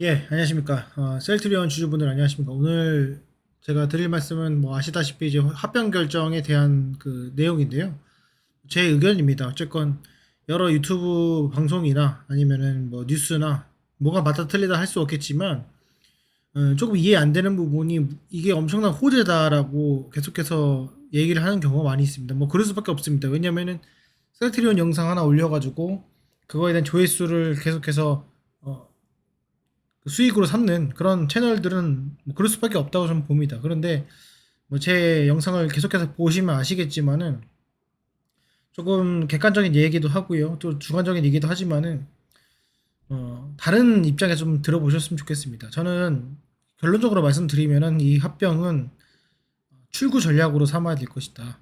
예, 안녕하십니까. 셀트리온 주주분들 안녕하십니까. 오늘 제가 드릴 말씀은 뭐 아시다시피 이제 합병 결정에 대한 그 내용인데요. 제 의견입니다. 어쨌건 여러 유튜브 방송이나 아니면은 뭐 뉴스나 뭐가 맞다 틀리다 할 수 없겠지만 조금 이해 안 되는 부분이 이게 엄청난 호재다라고 계속해서 얘기를 하는 경우가 많이 있습니다. 뭐 그럴 수밖에 없습니다. 왜냐면은 셀트리온 영상 하나 올려가지고 그거에 대한 조회수를 계속해서 어, 그 수익으로 삼는 그런 채널들은 뭐 그럴 수밖에 없다고 저는 봅니다. 그런데 뭐 제 영상을 계속해서 보시면 아시겠지만은 조금 객관적인 얘기도 하고요. 또 주관적인 얘기도 하지만은 다른 입장에 좀 들어보셨으면 좋겠습니다. 저는 결론적으로 말씀드리면은 이 합병은 출구 전략으로 삼아야 될 것이다.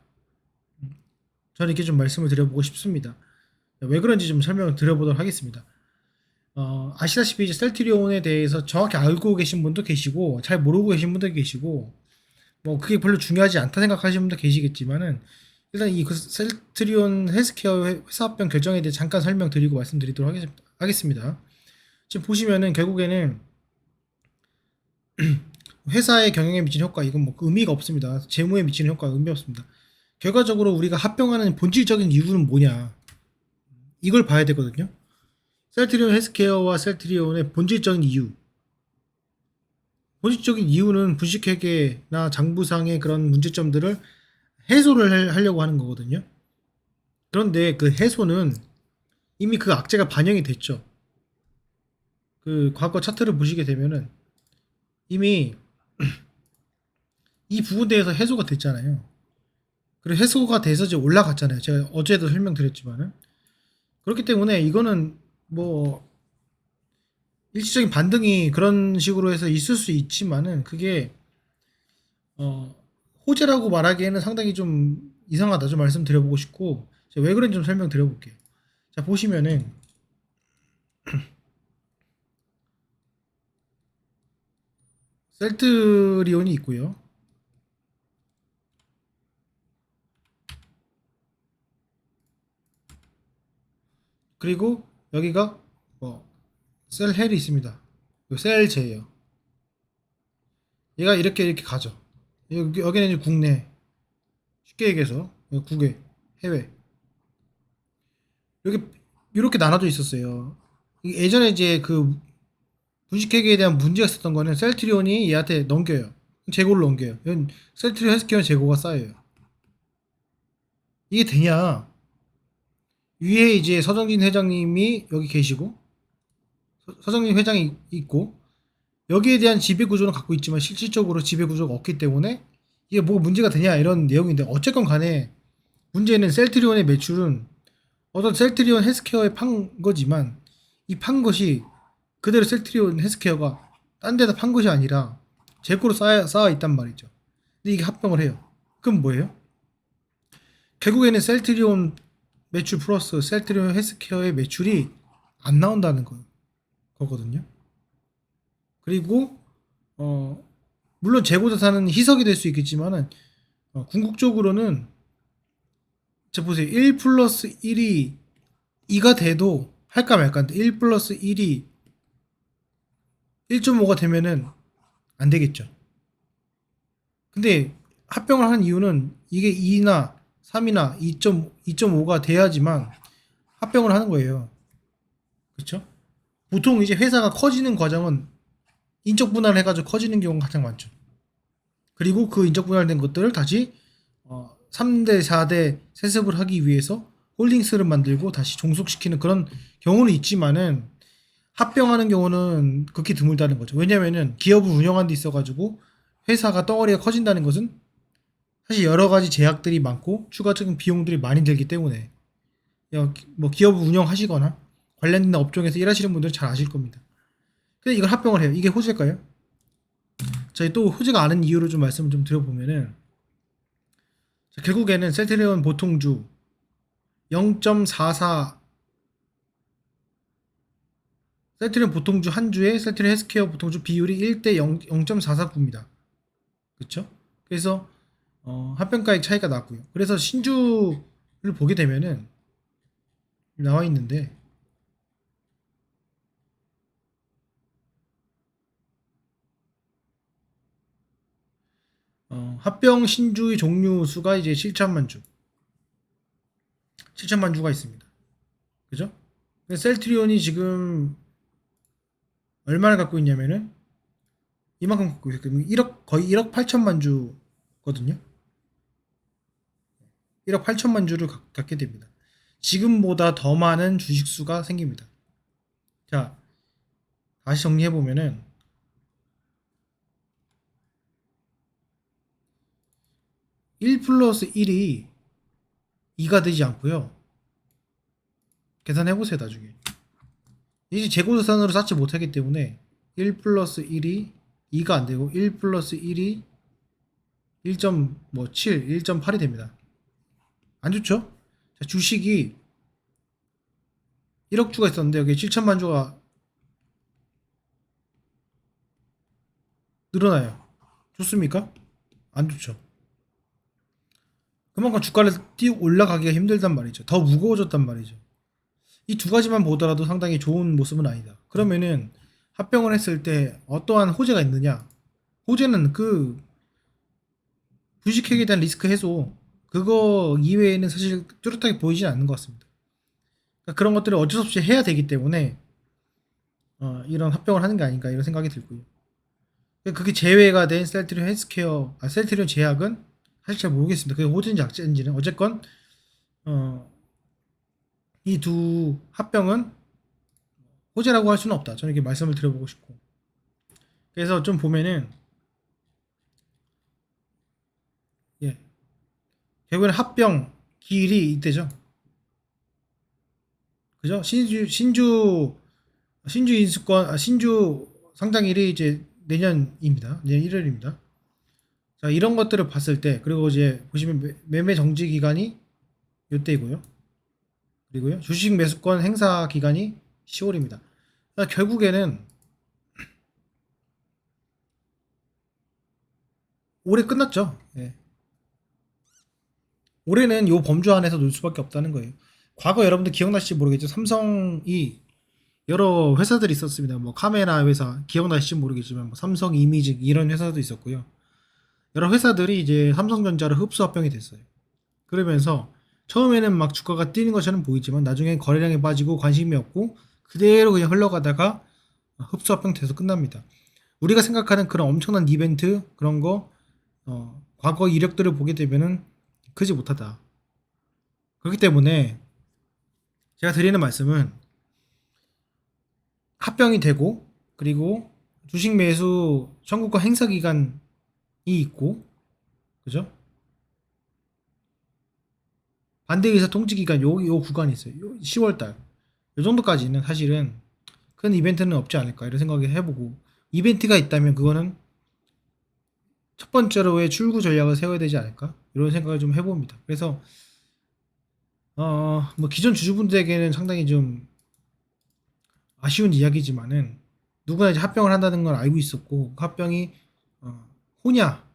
저는 이렇게 좀 말씀을 드려보고 싶습니다. 왜 그런지 좀 설명을 드려보도록 하겠습니다. 아시다시피 이제 셀트리온에 대해서 정확히 알고 계신 분도 계시고 잘 모르고 계신 분도 계시고 뭐 그게 별로 중요하지 않다 생각하시는 분도 계시겠지만은 일단 이 그 셀트리온 헬스케어 회사 합병 결정에 대해 잠깐 설명드리고 말씀드리도록 하겠습니다. 지금 보시면은 결국에는 회사의 경영에 미치는 효과 이건 뭐 의미가 없습니다. 재무에 미치는 효과 의미 없습니다. 결과적으로 우리가 합병하는 본질적인 이유는 뭐냐 이걸 봐야 되거든요. 셀트리온 헬스케어와 셀트리온의 본질적인 이유는 분식회계나 장부상의 그런 문제점들을 해소를 하려고 하는 거거든요. 그런데 그 해소는 이미 그 악재가 반영이 됐죠. 그 과거 차트를 보시게 되면은 이미 이 부분에 대해서 해소가 됐잖아요. 그리고 해소가 돼서 이제 올라갔잖아요. 제가 어제도 설명드렸지만은. 그렇기 때문에 이거는 뭐 일시적인 반등이 그런 식으로 해서 있을 수 있지만은 그게 어 호재라고 말하기에는 상당히 좀 이상하다. 좀 말씀드려보고 싶고 제가 왜 그런지 좀 설명드려볼게요. 자 보시면은 셀트리온이 있고요. 그리고 여기가 뭐 셀헬이 있습니다. 셀제예요. 얘가 이렇게 가죠. 여기는 이제 국내, 쉽게 얘기해서 국외, 해외 이렇게 이렇게 나눠져 있었어요. 예전에 이제 그 분식회계에 대한 문제가 있었던 거는 셀트리온이 얘한테 넘겨요. 재고를 넘겨요. 이건 셀트리온 헬스케어는 재고가 쌓여요. 이게 되냐? 위에 이제 서정진 회장님이 여기 계시고 서정진 회장이 있고 여기에 대한 지배 구조는 갖고 있지만 실질적으로 지배 구조가 없기 때문에 이게 뭐 문제가 되냐 이런 내용인데 어쨌건 간에 문제는 셀트리온의 매출은 어떤 셀트리온 헬스케어에 판 거지만 이 판 것이 그대로 셀트리온 헬스케어가 딴 데다 판 것이 아니라 재고로 쌓아 있단 말이죠. 근데 이게 합병을 해요. 그럼 뭐예요? 결국에는 셀트리온 매출 플러스 셀트리온 헬스케어의 매출이 안 나온다는 거거든요. 그리고 어 물론 재고자산은 희석이 될 수 있겠지만은 궁극적으로는 자 보세요. 1 플러스 1이 2가 돼도 할까 말까인데 1 플러스 1이 1.5가 되면은 안 되겠죠. 근데 합병을 하는 이유는 이게 2나 3이나 2.5가 돼야지만 합병을 하는 거예요. 그렇죠? 보통 이제 회사가 커지는 과정은 인적 분할을 해가지고 커지는 경우가 가장 많죠. 그리고 그 인적 분할된 것들을 다시 3대, 4대 세습을 하기 위해서 홀딩스를 만들고 다시 종속시키는 그런 경우는 있지만은 합병하는 경우는 극히 드물다는 거죠. 왜냐면은 기업을 운영하는 데 있어가지고 회사가 덩어리가 커진다는 것은 사실 여러 가지 제약들이 많고 추가적인 비용들이 많이 들기 때문에 뭐 기업을 운영하시거나 관련된 업종에서 일하시는 분들은 잘 아실 겁니다. 근데 이걸 합병을 해요. 이게 호재일까요? 저희 또 호재가 아는 이유를 좀 말씀을 좀 드려보면은 결국에는 셀트리온 보통주 0.44 셀트리온 보통주 한 주에 셀트리온 헬스케어 보통주 비율이 1대 0, 0.449입니다. 그렇죠? 그래서 합병가액 차이가 나고요. 그래서 신주를 보게 되면은 나와 있는데 합병 신주의 종류 수가 이제 7천만 주. 7천만 주가 있습니다. 그죠? 셀트리온이 지금 얼마나 갖고 있냐면은 이만큼 갖고 있어요. 1억 거의 1억 8천만 주거든요. 1억 8천만 주를 갖게 됩니다. 지금보다 더 많은 주식 수가 생깁니다. 자, 다시 정리해 보면은 1 플러스 1이 2가 되지 않고요. 계산해 보세요, 나중에. 이제 재고자산으로 쌓지 못하기 때문에 1 플러스 1이 2가 안 되고 1 플러스 1이 1.7, 1.8이 됩니다. 안 좋죠? 자, 주식이 1억 주가 있었는데 여기 7천만 주가 늘어나요. 좋습니까? 안 좋죠. 그만큼 주가를 띄우고 올라가기가 힘들단 말이죠. 더 무거워졌단 말이죠. 이 두 가지만 보더라도 상당히 좋은 모습은 아니다. 그러면은 합병을 했을 때 어떠한 호재가 있느냐? 호재는 그 주식회계에 대한 리스크 해소, 그거 이외에는 사실 뚜렷하게 보이지 않는 것 같습니다. 그러니까 그런 것들을 어쩔 수 없이 해야 되기 때문에 이런 합병을 하는 게 아닌가 이런 생각이 들고요. 그게 제외가 된 셀트리온 헬스케어, 셀트리온 제약은 사실 잘 모르겠습니다. 그게 호재인지 악재인지는. 어쨌건 이 두 합병은 호재라고 할 수는 없다. 저는 이렇게 말씀을 드려보고 싶고. 그래서 좀 보면은 예, 결국에는 합병 기일이 이때죠. 그죠? 신주 인수권, 신주 상장일이 이제 내년입니다. 내년 1월입니다. 자, 이런 것들을 봤을 때, 그리고 이제 보시면 매매 정지 기간이 이때이고요. 그리고요, 주식 매수권 행사 기간이 10월입니다. 그러니까 결국에는 올해 끝났죠. 예. 올해는 요 범주 안에서 놀 수밖에 없다는 거예요. 과거 여러분들 기억나실지 모르겠죠. 삼성이 여러 회사들이 있었습니다. 뭐 카메라 회사 기억나실지 모르겠지만 뭐 삼성 이미지 이런 회사도 있었고요. 여러 회사들이 이제 삼성전자로 흡수 합병이 됐어요. 그러면서 처음에는 막 주가가 뛰는 것처럼 보이지만 나중에 거래량이 빠지고 관심이 없고 그대로 그냥 흘러가다가 흡수 합병돼서 끝납니다. 우리가 생각하는 그런 엄청난 이벤트 그런 거 과거 이력들을 보게 되면은 크지 못하다. 그렇기 때문에 제가 드리는 말씀은 합병이 되고 그리고 주식 매수 청구권 행사 기간이 있고 그죠? 반대 의사 통지 기간 요 구간이 있어요. 10월 달. 요 정도까지는 사실은 큰 이벤트는 없지 않을까 이런 생각을 해보고 이벤트가 있다면 그거는 첫 번째로의 출구 전략을 세워야 되지 않을까 이런 생각을 좀 해봅니다. 그래서 뭐 기존 주주분들에게는 상당히 좀 아쉬운 이야기지만은 누구나 이제 합병을 한다는 걸 알고 있었고 그 합병이 호냐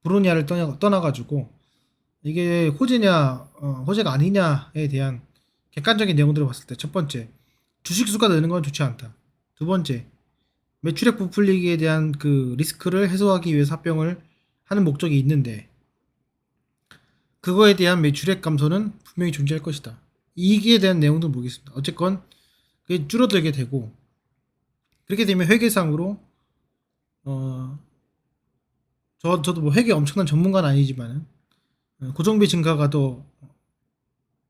불호냐를 떠나가지고 이게 호재냐 호재가 아니냐에 대한 객관적인 내용들을 봤을 때 첫 번째 주식 수가 느는 건 좋지 않다. 두 번째 매출액 부풀리기에 대한 그 리스크를 해소하기 위해서 합병을 하는 목적이 있는데 그거에 대한 매출액 감소는 분명히 존재할 것이다. 이익에 대한 내용도 모르겠습니다. 어쨌건 그게 줄어들게 되고 그렇게 되면 회계상으로 저도 뭐 회계 엄청난 전문가는 아니지만은 고정비 증가가 더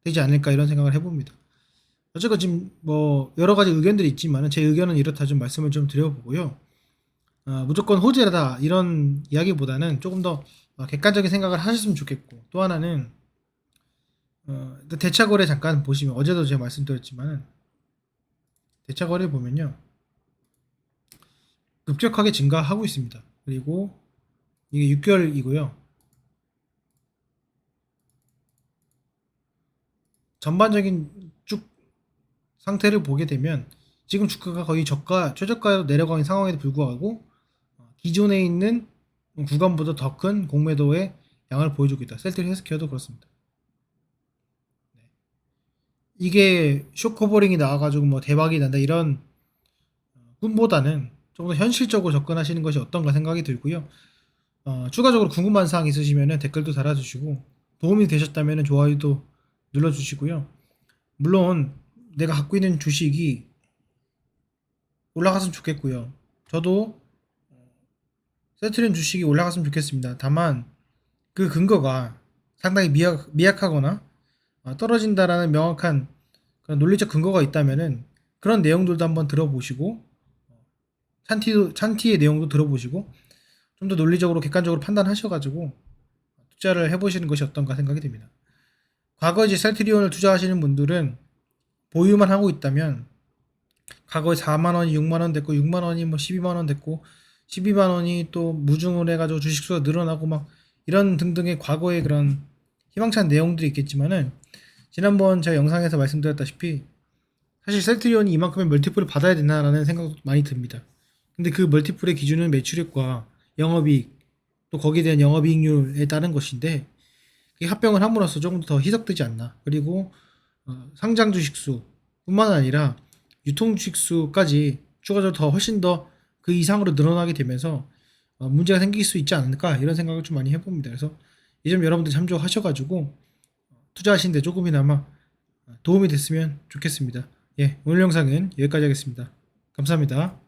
되지 않을까 이런 생각을 해봅니다. 어쨌건 지금 뭐 여러 가지 의견들이 있지만은 제 의견은 이렇다 좀 말씀을 좀 드려보고요. 무조건 호재다 이런 이야기보다는 조금 더 객관적인 생각을 하셨으면 좋겠고 또 하나는 대차거래 잠깐 보시면 어제도 제가 말씀드렸지만은 대차거래 보면요 급격하게 증가하고 있습니다. 그리고 이게 6개월이고요. 전반적인 쭉 상태를 보게 되면 지금 주가가 거의 최저가로 내려가는 상황에도 불구하고 기존에 있는 구간보다 더 큰 공매도의 양을 보여주고 있다. 셀트리 헬스케어도 그렇습니다. 이게 쇼커버링이 나와가지고 뭐 대박이 난다 이런 꿈보다는 조금 더 현실적으로 접근하시는 것이 어떤가 생각이 들고요. 추가적으로 궁금한 사항 있으시면 댓글도 달아주시고 도움이 되셨다면 좋아요도 눌러주시고요. 물론 내가 갖고 있는 주식이 올라갔으면 좋겠고요. 저도 세트린 주식이 올라갔으면 좋겠습니다. 다만 그 근거가 상당히 미약하거나 떨어진다라는 명확한 그런 논리적 근거가 있다면은 그런 내용들도 한번 들어보시고 찬티의 내용도 들어보시고 좀 더 논리적으로 객관적으로 판단하셔가지고 투자를 해보시는 것이 어떤가 생각이 듭니다. 과거 이제 셀트리온을 투자하시는 분들은 보유만 하고 있다면 과거에 4만 원이 6만 원 됐고 6만 원이 뭐 12만 원 됐고 12만 원이 또 무중을 해가지고 주식수가 늘어나고 막 이런 등등의 과거의 그런 희망찬 내용들이 있겠지만은 지난번 제가 영상에서 말씀드렸다시피 사실 셀트리온이 이만큼의 멀티플을 받아야 되나라는 생각도 많이 듭니다. 근데 그 멀티플의 기준은 매출액과 영업이익 또 거기에 대한 영업이익률에 따른 것인데 그게 합병을 함으로써 조금 더 희석되지 않나. 그리고 상장 주식수 뿐만 아니라 유통 주식수까지 추가적으로 더 훨씬 더 그 이상으로 늘어나게 되면서 문제가 생길 수 있지 않을까 이런 생각을 좀 많이 해봅니다. 그래서 이 점 여러분들 참조하셔가지고 투자하시는데 조금이나마 도움이 됐으면 좋겠습니다. 예, 오늘 영상은 여기까지 하겠습니다. 감사합니다.